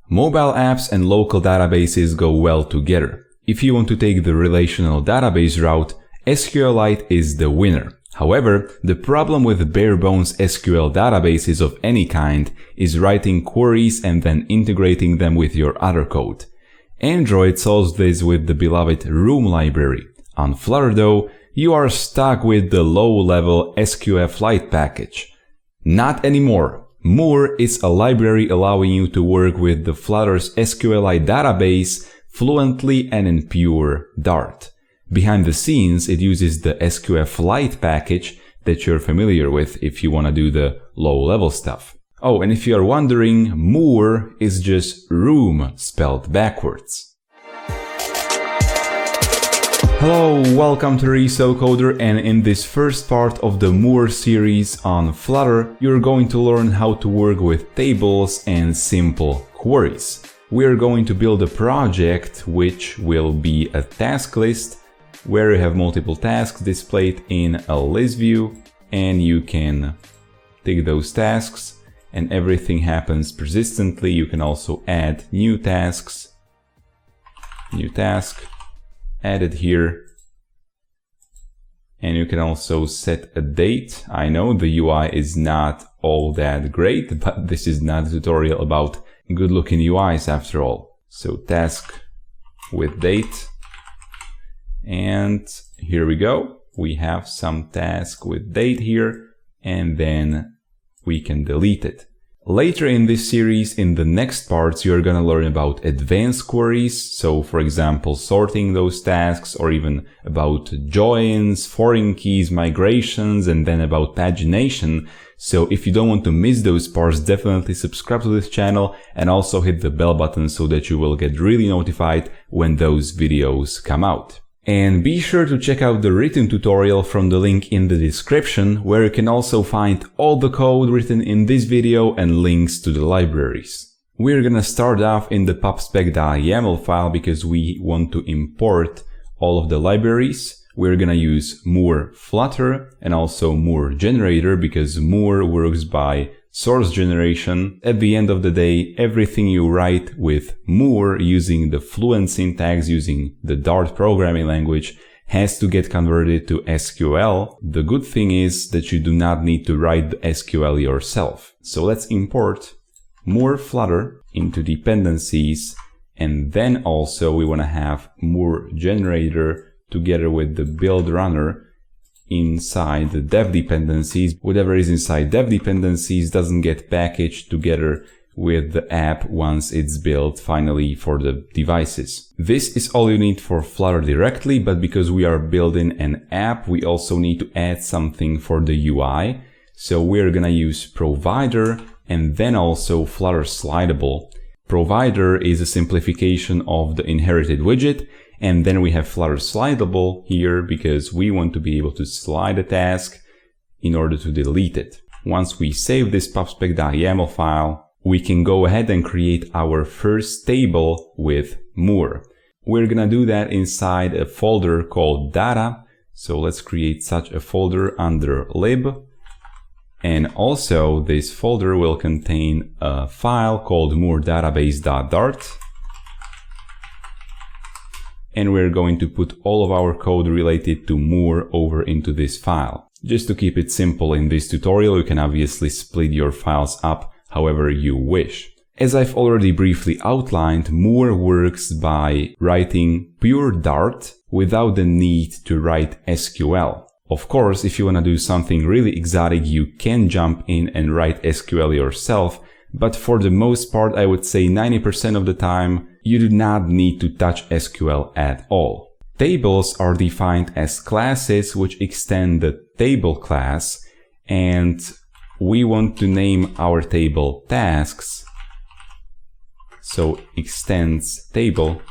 Mobile apps and local databases go well together. If you want to take the relational database route, SQLite is the winner. However, the problem with bare-bones SQL databases of any kind is writing queries and then integrating them with your other code. Android solves this with the beloved Room library. On Flutter though, you are stuck with the low-level SQFLite package. Not anymore. Moor is a library allowing you to work with the Flutter's SQLite database fluently and in pure Dart. Behind the scenes, it uses the SQFLite package that you're familiar with if you want to do the low-level stuff. Oh, and if you are wondering, Moor is just room spelled backwards. Hello, welcome to ResoCoder, and in this first part of the Moor series on Flutter, you're going to learn how to work with tables and simple queries. We are going to build a project which will be a task list where you have multiple tasks displayed in a list view, and you can take those tasks and everything happens persistently. You can also add new tasks, new task, add it here, and you can also set a date. I know the UI is not all that great, but this is not a tutorial about good looking UIs after all. So task with date. And here we go. We have some task with date here, and then we can delete it. Later in this series, in the next parts, you're gonna learn about advanced queries. So for example, sorting those tasks, or even about joins, foreign keys, migrations, and then about pagination. So if you don't want to miss those parts, definitely subscribe to this channel and also hit the bell button so that you will get really notified when those videos come out. And be sure to check out the written tutorial from the link in the description, where you can also find all the code written in this video and links to the libraries. We're gonna start off in the pubspec.yaml file because we want to import all of the libraries. We're gonna use Moor Flutter and also Moor generator because Moor works by source generation. At the end of the day, everything you write with Moor using the Fluent syntax, using the Dart programming language, has to get converted to SQL. The good thing is that you do not need to write the SQL yourself. So let's import Moor Flutter into dependencies, and then also we want to have Moor generator together with the build runner inside the dev dependencies. Whatever is inside dev dependencies doesn't get packaged together with the app once it's built finally for the devices. This is all you need for Flutter directly, but because we are building an app, we also need to add something for the UI. So we're gonna use provider and then also Flutter slidable. Provider is a simplification of the inherited widget. And then we have Flutter slidable here because we want to be able to slide a task in order to delete it. Once we save this pubspec.yaml file, we can go ahead and create our first table with Moor. We're gonna do that inside a folder called data. So let's create such a folder under lib. And also this folder will contain a file called moordatabase.dart. And we're going to put all of our code related to Moor over into this file. Just to keep it simple in this tutorial, you can obviously split your files up however you wish. As I've already briefly outlined, Moor works by writing pure Dart without the need to write SQL. Of course, if you want to do something really exotic, you can jump in and write SQL yourself. But for the most part, I would say 90% of the time, you do not need to touch SQL at all. Tables are defined as classes which extend the table class, and we want to name our table tasks. So extends table,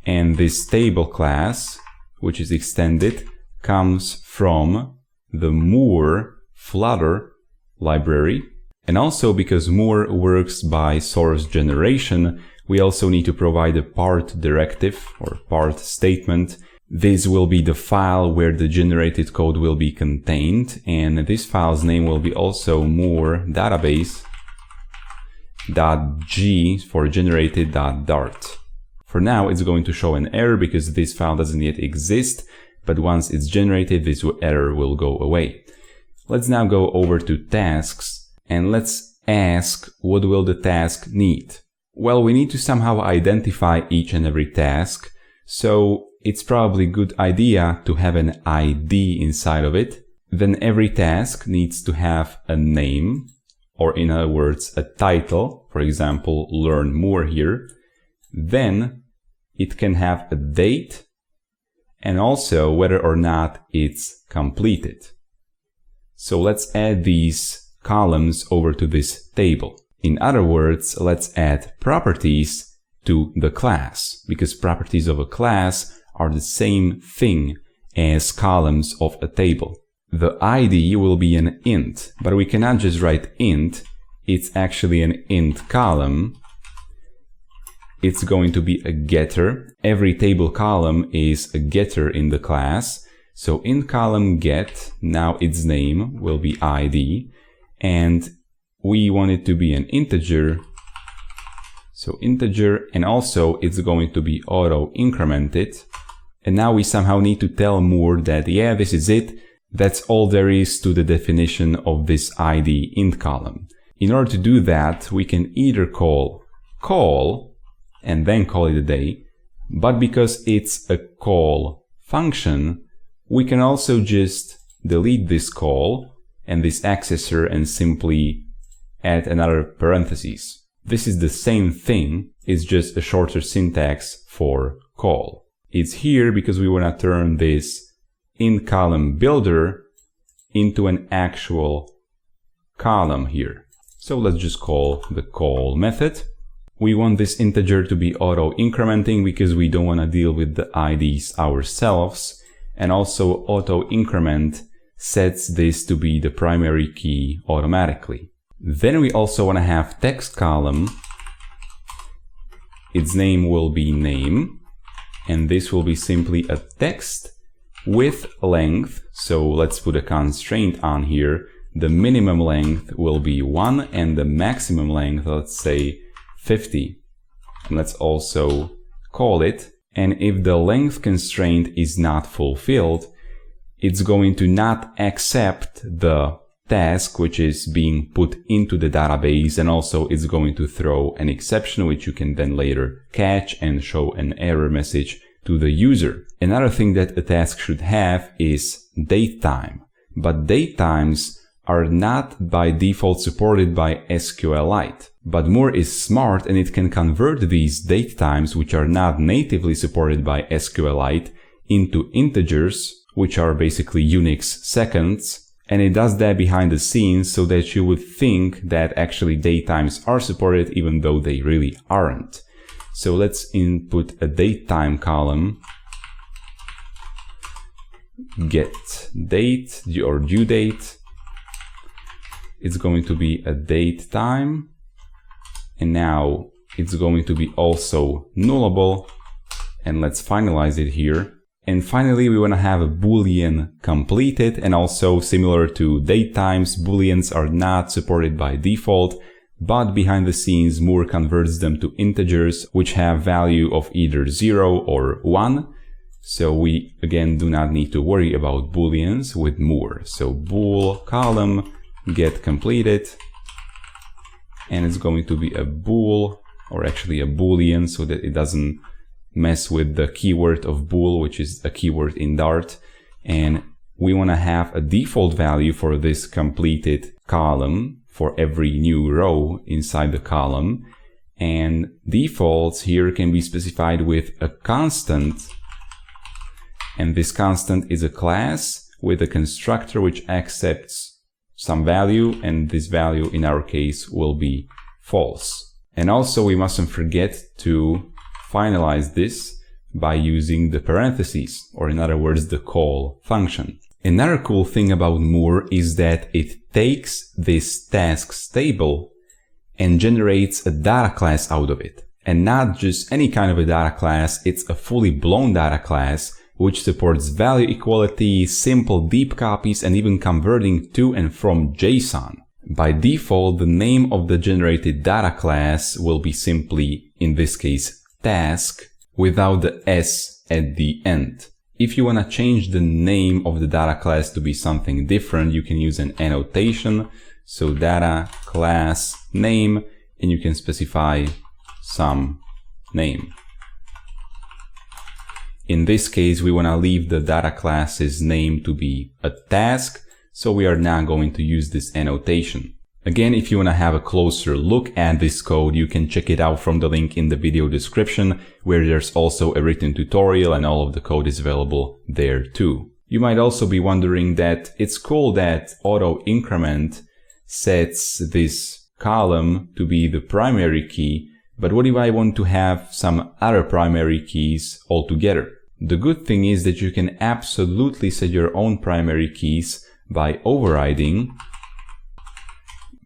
and this table class, which is extended, comes from the Moor Flutter library. And also because Moor works by source generation, we also need to provide a part directive or part statement. This will be the file where the generated code will be contained, and this file's name will be also Moor database. .g for generated.dart. For now, it's going to show an error because this file doesn't yet exist, but once it's generated, this error will go away. Let's now go over to tasks and let's ask what will the task need. Well, we need to somehow identify each and every task, so it's probably a good idea to have an ID inside of it. Then every task needs to have a name, or in other words, a title, for example, learn more here. Then it can have a date and also whether or not it's completed. So let's add these columns over to this table. In other words, let's add properties to the class, because properties of a class are the same thing as columns of a table. The ID will be an int, but we cannot just write int. It's actually an int column. It's going to be a getter. Every table column is a getter in the class. So int column get, now its name will be ID, and we want it to be an integer. So integer, and also it's going to be auto incremented. And now we somehow need to tell Moor that, yeah, this is it. That's all there is to the definition of this ID int column. In order to do that, we can either call and then call it a day, but because it's a call function, we can also just delete this call and this accessor and simply add another parenthesis. This is the same thing, it's just a shorter syntax for call. It's here because we want to turn this int column builder into an actual column here. So let's just call the call method. We want this integer to be auto incrementing because we don't want to deal with the IDs ourselves. And also auto increment sets this to be the primary key automatically. Then we also want to have text column. Its name will be name, and this will be simply a text with length. So let's put a constraint on here. The minimum length will be 1 and the maximum length, let's say 50. And let's also call it. And if the length constraint is not fulfilled, it's going to not accept the task which is being put into the database, and also it's going to throw an exception which you can then later catch and show an error message to the user. Another thing that a task should have is DateTime, but DateTimes are not by default supported by SQLite. But Moor is smart and it can convert these DateTimes, which are not natively supported by SQLite, into integers, which are basically Unix seconds. And it does that behind the scenes so that you would think that actually DateTimes are supported even though they really aren't. So let's input a DateTime column, get date or due date. It's going to be a DateTime, and now it's going to be also nullable, and let's finalize it here. And finally, we want to have a Boolean completed, and also similar to DateTimes, Booleans are not supported by default, but behind the scenes, Moor converts them to integers, which have value of either 0 or 1. So we, again, do not need to worry about Booleans with Moor. So bool column get completed, and it's going to be a bool, or actually a Boolean, so that it doesn't mess with the keyword of bool, which is a keyword in Dart. And we want to have a default value for this completed column for every new row inside the column. And defaults here can be specified with a constant. And this constant is a class with a constructor which accepts some value, and this value in our case will be false. And also we mustn't forget to finalize this by using the parentheses, or in other words, the call function. Another cool thing about Moor is that it takes this tasks table and generates a data class out of it. And not just any kind of a data class, it's a fully blown data class which supports value equality, simple deep copies, and even converting to and from JSON. By default, the name of the generated data class will be simply, in this case, task, without the S at the end. If you want to change the name of the data class to be something different, you can use an annotation. So data class name, and you can specify some name. In this case, we want to leave the data class's name to be a task, so we are now going to use this annotation. Again, if you want to have a closer look at this code, you can check it out from the link in the video description, where there's also a written tutorial and all of the code is available there too. You might also be wondering that it's cool that auto increment sets this column to be the primary key, but what if I want to have some other primary keys altogether? The good thing is that you can absolutely set your own primary keys by overriding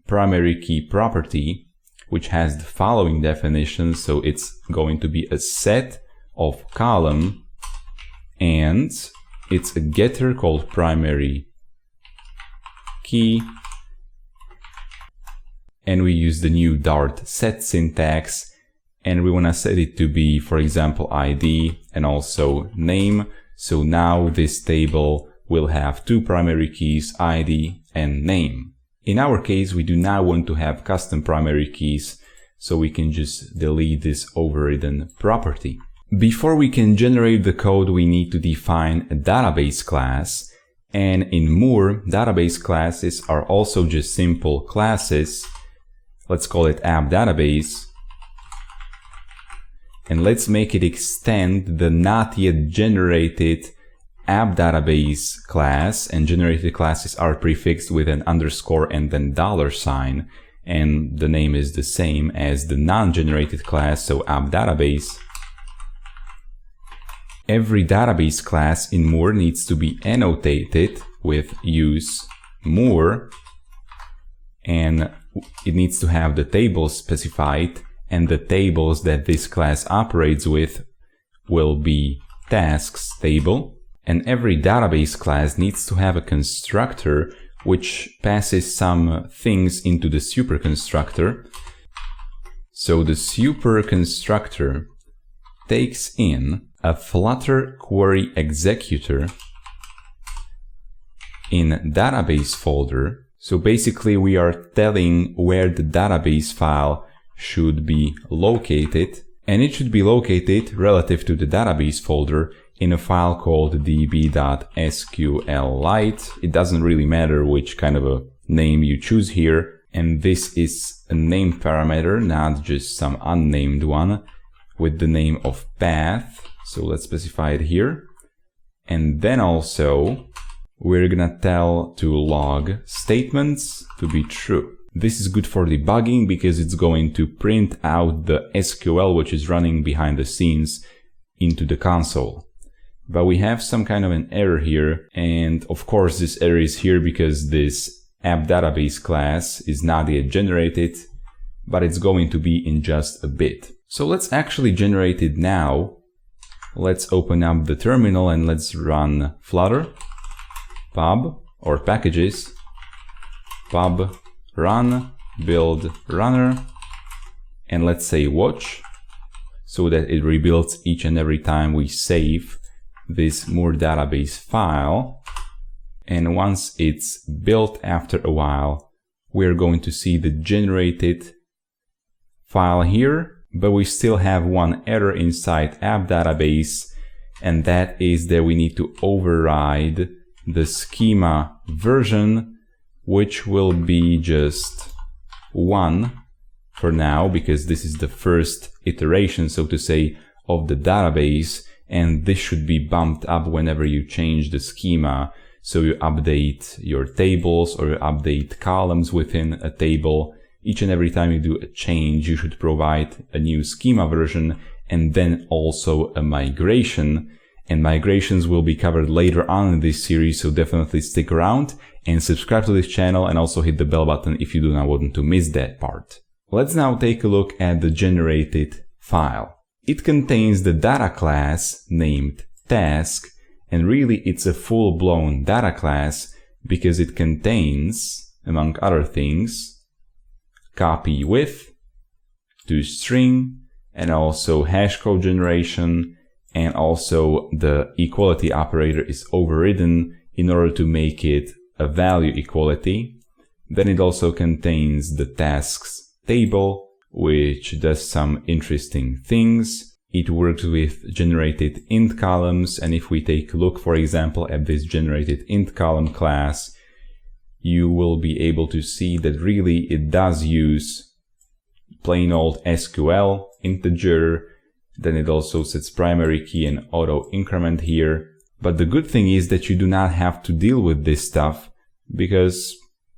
primary key property, which has the following definition. So it's going to be a set of column, and it's a getter called primary key, and we use the new Dart set syntax, and we want to set it to be, for example, ID and also name. So now this table will have two primary keys, ID and name. In our case, we do not want to have custom primary keys, so we can just delete this overridden property. Before we can generate the code, we need to define a database class. And in Moor, database classes are also just simple classes. Let's call it app database. And let's make it extend the not yet generated app database class, and generated classes are prefixed with an underscore and then $, and the name is the same as the non-generated class, so app database. Every database class in Moor needs to be annotated with use Moor, and it needs to have the tables specified, and the tables that this class operates with will be tasks table. And every database class needs to have a constructor which passes some things into the super constructor. So the super constructor takes in a Flutter query executor in database folder. So basically we are telling where the database file should be located, and it should be located relative to the database folder in a file called db.sqlite. It doesn't really matter which kind of a name you choose here. And this is a name parameter, not just some unnamed one, with the name of path. So let's specify it here. And then also we're gonna tell to log statements to be true. This is good for debugging because it's going to print out the SQL which is running behind the scenes into the console. But we have some kind of an error here, and of course this error is here because this app database class is not yet generated, but it's going to be in just a bit. So let's actually generate it now. Let's open up the terminal and let's run flutter pub or packages pub run build runner, and let's say watch, so that it rebuilds each and every time we save this Moor database file. And once it's built after a while, we're going to see the generated file here, but we still have one error inside app database, and that is that we need to override the schema version, which will be just 1 for now, because this is the first iteration, so to say, of the database, and this should be bumped up whenever you change the schema. So you update your tables or you update columns within a table. Each and every time you do a change, you should provide a new schema version and then also a migration. And migrations will be covered later on in this series, so definitely stick around and subscribe to this channel, and also hit the bell button if you do not want to miss that part. Let's now take a look at the generated file. It contains the data class named task, and really it's a full-blown data class because it contains among other things, copy with, to string, and also hash code generation, and also the equality operator is overridden in order to make it a value equality. Then it also contains the tasks table, which does some interesting things. It works with generated int columns, and if we take a look, for example, at this generated int column class, you will be able to see that really it does use plain old SQL integer. Then it also sets primary key and auto increment here. But the good thing is that you do not have to deal with this stuff because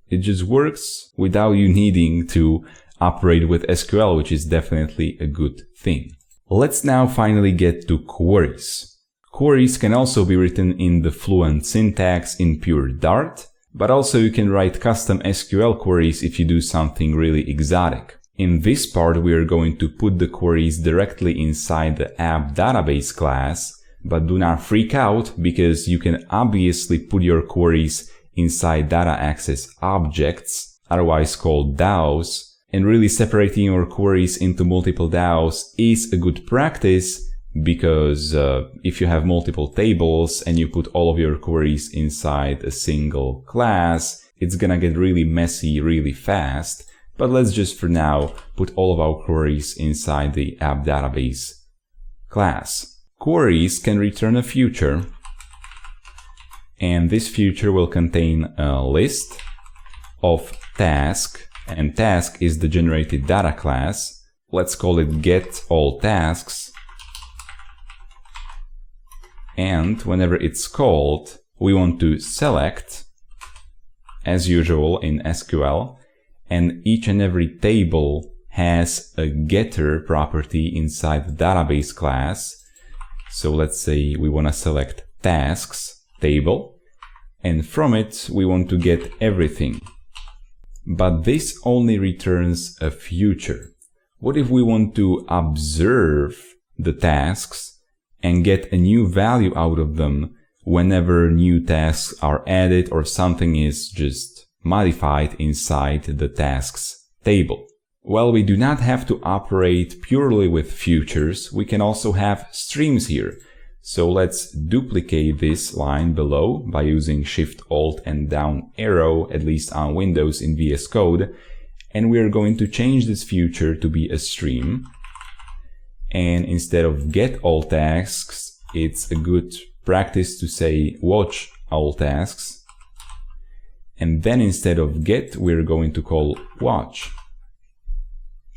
it just works without you needing to operate with SQL, which is definitely a good thing. Let's now finally get to queries. Queries can also be written in the Fluent syntax in pure Dart, but also you can write custom SQL queries if you do something really exotic. In this part, we are going to put the queries directly inside the app database class, but do not freak out because you can obviously put your queries inside data access objects, otherwise called DAOs, and really separating your queries into multiple DAOs is a good practice because if you have multiple tables and you put all of your queries inside a single class, it's gonna get really messy really fast. But let's just for now put all of our queries inside the app database class. Queries can return a future, and this future will contain a list of task, and task is the generated data class. Let's call it get all tasks. And whenever it's called, we want to select, as usual in SQL, and each and every table has a getter property inside the database class. So let's say we want to select tasks table, and from it we want to get everything. But this only returns a future. What if we want to observe the tasks and get a new value out of them whenever new tasks are added or something is just modified inside the tasks table? Well, we do not have to operate purely with futures. We can also have streams here. So let's duplicate this line below by using Shift Alt and down arrow, at least on Windows in VS Code. And we are going to change this future to be a stream. And instead of get all tasks, it's a good practice to say watch all tasks. And then instead of get, we're going to call watch.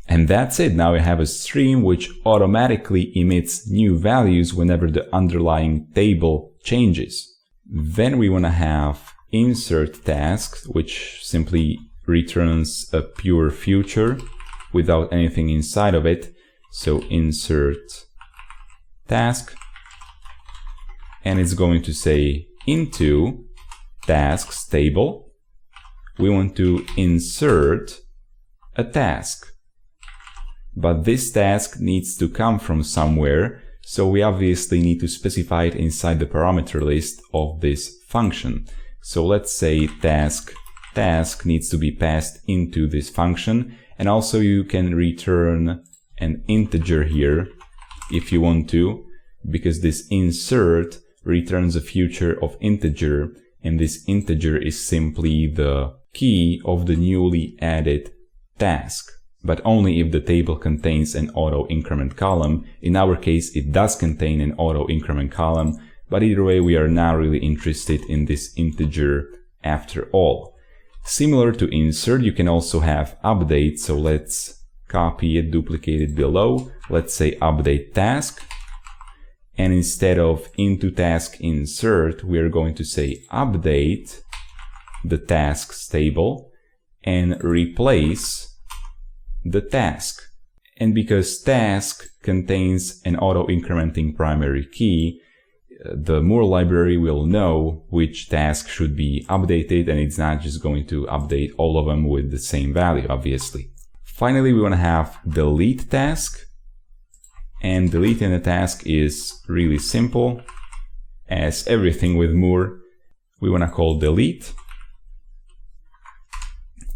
And that's it. Now we have a stream which automatically emits new values whenever the underlying table changes. Then we want to have insert tasks, which simply returns a pure future without anything inside of it. So insert task, and it's going to say into tasks table, we want to insert a task. But this task needs to come from somewhere, so we obviously need to specify it inside the parameter list of this function. So let's say task needs to be passed into this function, and also you can return an integer here if you want to, because this insert returns a future of integer, and this integer is simply the key of the newly added task, but only if the table contains an auto increment column. In our case, it does contain an auto increment column, but either way, we are not really interested in this integer after all. Similar to insert, you can also have update, so let's copy it, duplicate it below. Let's say update task, and instead of into task insert, we are going to say update the tasks table and replace the task. And because task contains an auto incrementing primary key, the Moor library will know which task should be updated, and it's not just going to update all of them with the same value, obviously. Finally, we want to have delete task, and deleting a task is really simple. As everything with Moor, we want to call delete,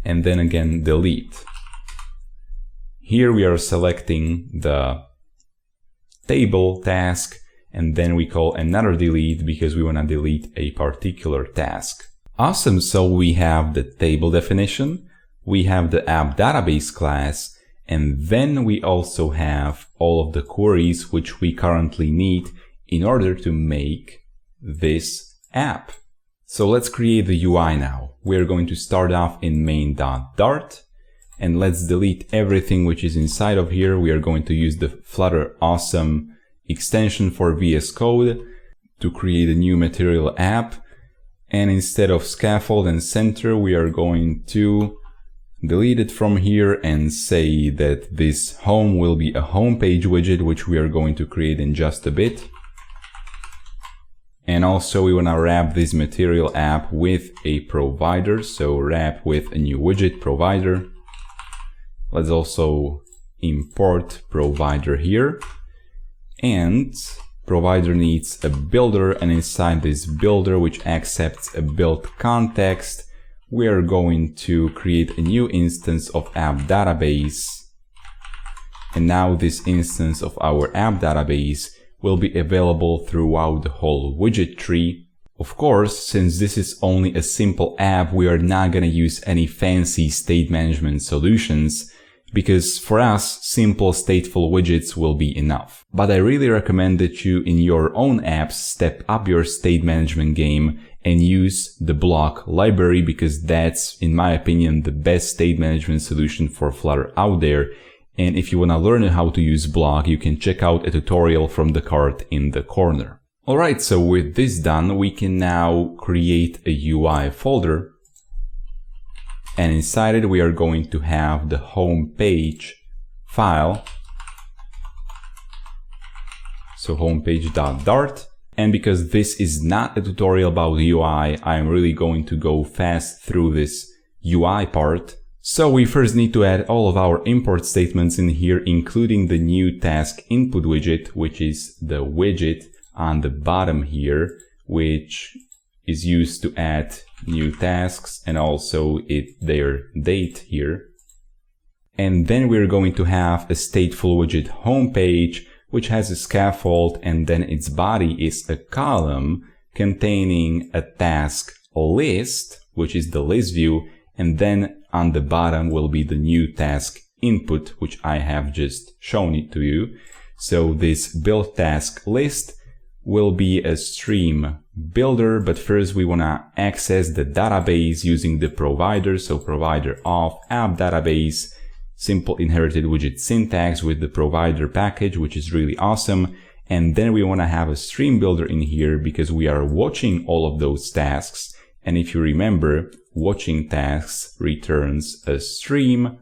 and then again delete. Here we are selecting the table task, and then we call another delete because we want to delete a particular task. Awesome, so we have the table definition, we have the app database class, and then we also have all of the queries which we currently need in order to make this app. So let's create the UI now. We're going to start off in main.dart, and let's delete everything which is inside of here. We are going to use the Flutter Awesome extension for VS Code to create a new material app. And instead of scaffold and center, we are going to delete it from here and say that this home will be a homepage widget, which we are going to create in just a bit. And also we want to wrap this material app with a provider. So wrap with a new widget provider. Let's also import provider here. And provider needs a builder, and inside this builder, which accepts a build context, we are going to create a new instance of app database. And now this instance of our app database will be available throughout the whole widget tree. Of course, since this is only a simple app, we are not going to use any fancy state management solutions, because for us, simple stateful widgets will be enough. But I really recommend that you in your own apps step up your state management game and use the block library, because that's, in my opinion, the best state management solution for Flutter out there. And if you want to learn how to use block, you can check out a tutorial from the card in the corner. Alright, so with this done, we can now create a UI folder. And inside it, we are going to have the home page file. So homepage.dart. And because this is not a tutorial about UI, I'm really going to go fast through this UI part. So we first need to add all of our import statements in here, including the new task input widget, which is the widget on the bottom here, which is used to add new tasks and also their date here. And then we're going to have a stateful widget homepage, which has a scaffold, and then its body is a column containing a task list, which is the list view, and then on the bottom will be the new task input, which I have just shown it to you. So this build task list will be a stream builder, but first we want to access the database using the provider. So provider of app database, simple inherited widget syntax with the provider package, which is really awesome. And then we want to have a stream builder in here because we are watching all of those tasks. And if you remember, watching tasks returns a stream,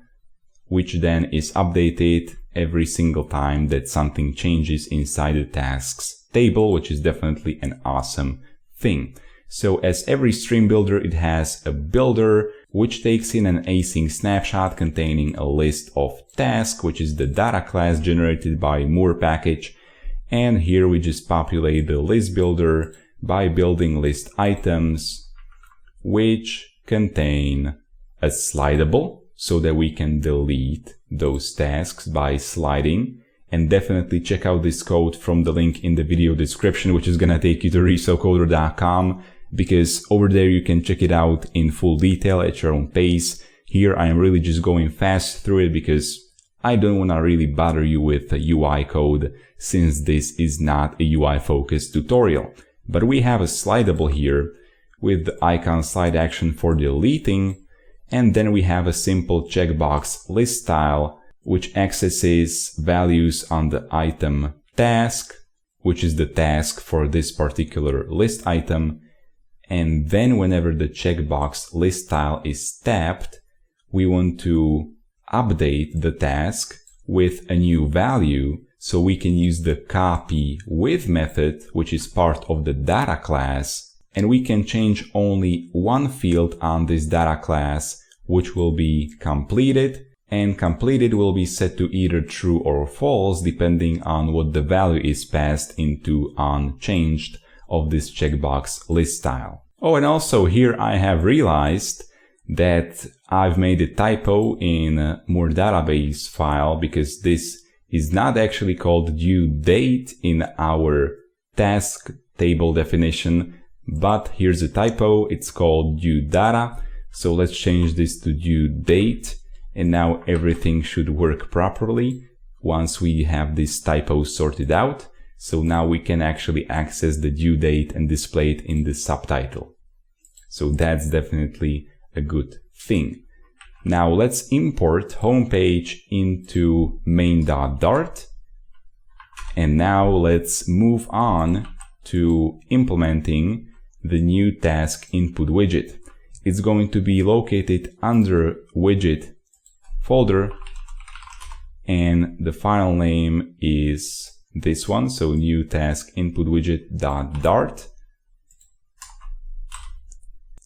which then is updated every single time that something changes inside the tasks table, which is definitely an awesome thing. So as every stream builder, it has a builder, which takes in an async snapshot containing a list of tasks, which is the data class generated by Moor package. And here we just populate the list builder by building list items, which contain a slidable so that we can delete those tasks by sliding. And definitely check out this code from the link in the video description, which is going to take you to resocoder.com, because over there you can check it out in full detail at your own pace. Here I am really just going fast through it because I don't want to really bother you with UI code, since this is not a UI focused tutorial. But we have a slidable here with the icon slide action for deleting, and then we have a simple checkbox list style, which accesses values on the item task, which is the task for this particular list item. And then whenever the checkbox list style is tapped, we want to update the task with a new value, so we can use the copy with method, which is part of the data class, and we can change only one field on this data class, which will be completed. And completed will be set to either true or false, depending on what the value is passed into unchanged of this checkbox list style. Oh, and also here I have realized that I've made a typo in Moor database file, because this is not actually called due date in our task table definition, but here's a typo. It's called due data. So let's change this to due date, and now everything should work properly once we have this typo sorted out. So now we can actually access the due date and display it in the subtitle. So that's definitely a good thing. Now let's import homepage into main.dart. And now let's move on to implementing the new task input widget. It's going to be located under widget folder, and the file name is this one, so new task input widget.dart.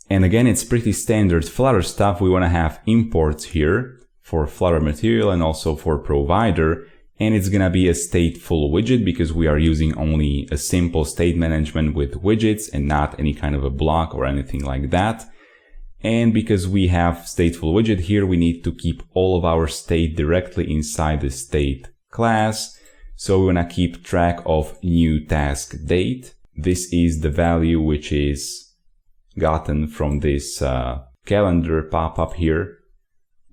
And again, it's pretty standard Flutter stuff. We want to have imports here for Flutter material and also for provider. And it's going to be a stateful widget because we are using only a simple state management with widgets and not any kind of a block or anything like that. And because we have stateful widget here, we need to keep all of our state directly inside the state class. So we want to keep track of new task date. This is the value which is gotten from this calendar pop-up here.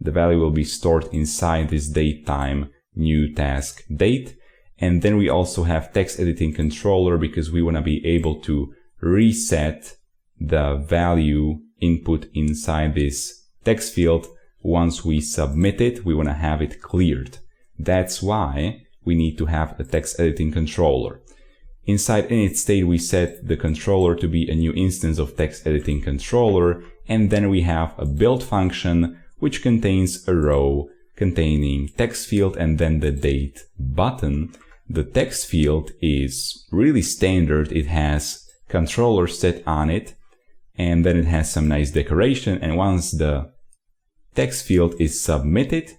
The value will be stored inside this DateTime new task date. And then we also have text editing controller because we want to be able to reset the value input inside this text field. Once we submit it, we want to have it cleared. That's why we need to have a text editing controller. Inside init state, we set the controller to be a new instance of text editing controller, and then we have a build function which contains a row containing text field and then the date button. The text field is really standard. It has controller set on it, and then it has some nice decoration. And once the text field is submitted,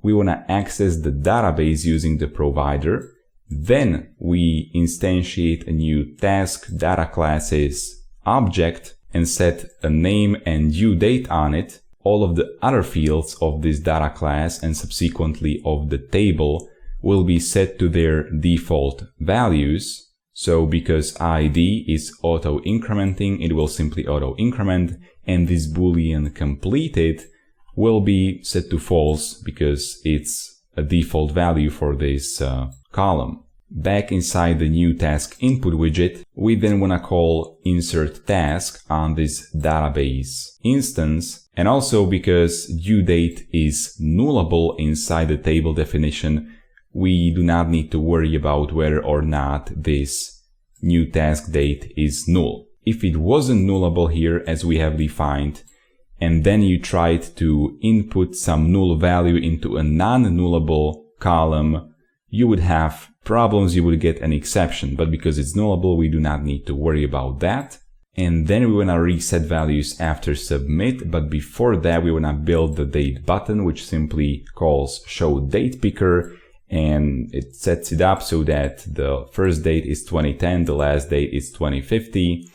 we want to access the database using the provider. Then we instantiate a new task data classes object and set a name and due date on it. All of the other fields of this data class and subsequently of the table will be set to their default values. So because ID is auto incrementing, it will simply auto increment, and this Boolean completed will be set to false because it's a default value for this column. Back inside the new task input widget, we then want to call insert task on this database instance. And also because due date is nullable inside the table definition, we do not need to worry about whether or not this new task date is null. If it wasn't nullable here as we have defined, and then you tried to input some null value into a non-nullable column, you would have problems, you would get an exception. But because it's nullable, we do not need to worry about that. And then we want to reset values after submit. But before that, we want to build the date button, which simply calls show date picker. And it sets it up so that the first date is 2010, the last date is 2050.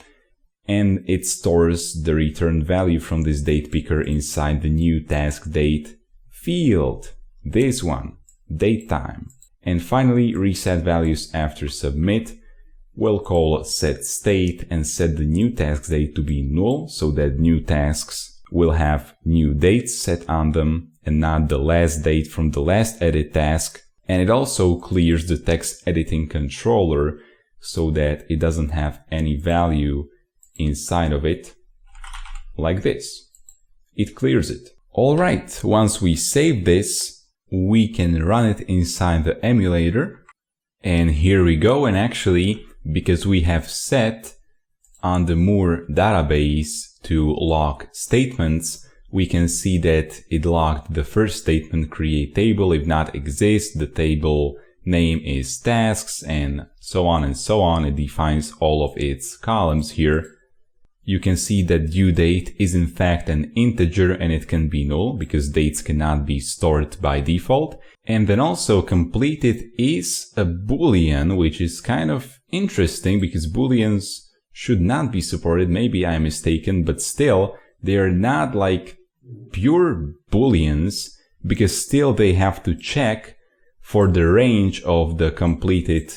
And it stores the return value from this date picker inside the new task date field. This one, DateTime. And finally, reset values after submit. We'll call set state and set the new task date to be null so that new tasks will have new dates set on them and not the last date from the last edit task. And it also clears the text editing controller so that it doesn't have any value inside of it like this. It clears it. All right, once we save this, we can run it inside the emulator. And here we go. And actually, because we have set on the Moor database to log statements, we can see that it logged the first statement, create table. If not exists, the table name is tasks, and so on and so on. It defines all of its columns here. You can see that due date is in fact an integer and it can be null because dates cannot be stored by default. And then also completed is a Boolean, which is kind of interesting because Booleans should not be supported. Maybe I'm mistaken, but still they are not like pure Booleans because still they have to check for the range of the completed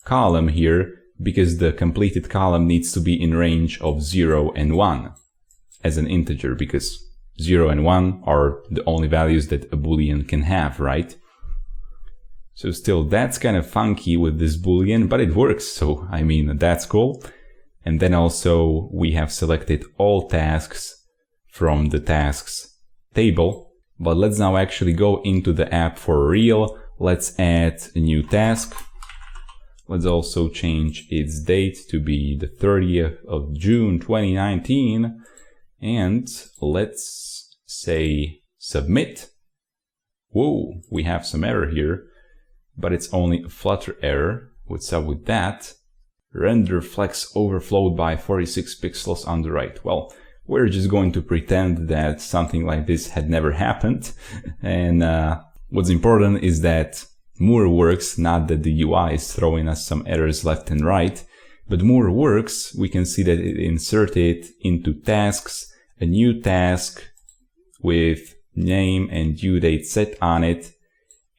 column here, because the completed column needs to be in range of 0 and 1 as an integer, because 0 and 1 are the only values that a Boolean can have, right? So still, that's kind of funky with this Boolean, but it works, so I mean, that's cool. And then also we have selected all tasks from the tasks table, but let's now actually go into the app for real. Let's add a new task. Let's also change its date to be the 30th of June 2019, and let's say submit. Whoa, we have some error here, but it's only a Flutter error. What's up with that? Render flex overflowed by 46 pixels on the right. Well, we're just going to pretend that something like this had never happened. And what's important is that Moor works, not that the UI is throwing us some errors left and right. But Moor works, we can see that it inserted into tasks a new task with name and due date set on it.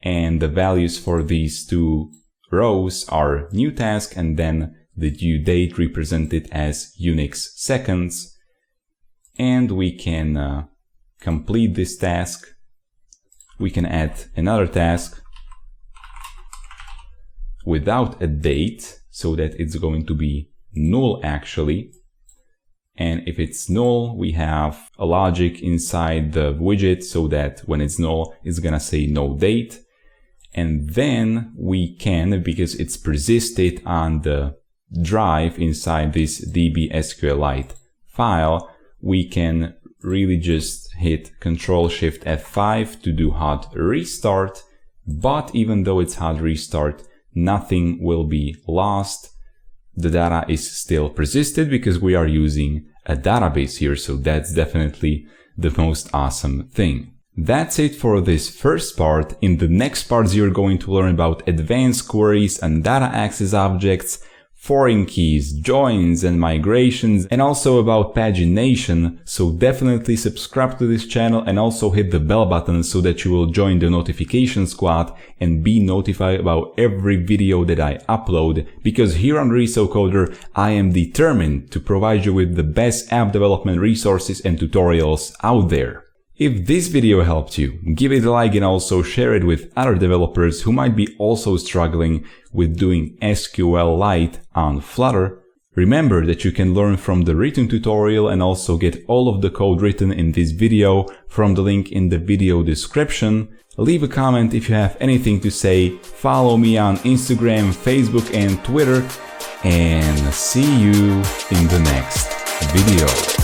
And the values for these two rows are new task and then the due date represented as Unix seconds. And we can complete this task. We can add another task without a date, so that it's going to be null actually. And if it's null, we have a logic inside the widget so that when it's null, it's gonna say no date. And then we can, because it's persisted on the drive inside this DB SQLite file, we can really just hit Ctrl-Shift F5 to do hard restart. But even though it's hard restart, nothing will be lost. The data is still persisted because we are using a database here, so that's definitely the most awesome thing. That's it for this first part. In the next parts, you're going to learn about advanced queries and data access objects, foreign keys, joins and migrations, and also about pagination. So definitely subscribe to this channel and also hit the bell button so that you will join the notification squad and be notified about every video that I upload, because here on ResoCoder, I am determined to provide you with the best app development resources and tutorials out there. If this video helped you, give it a like and also share it with other developers who might be also struggling with doing SQLite on Flutter. Remember that you can learn from the written tutorial and also get all of the code written in this video from the link in the video description. Leave a comment if you have anything to say, follow me on Instagram, Facebook and Twitter, and see you in the next video.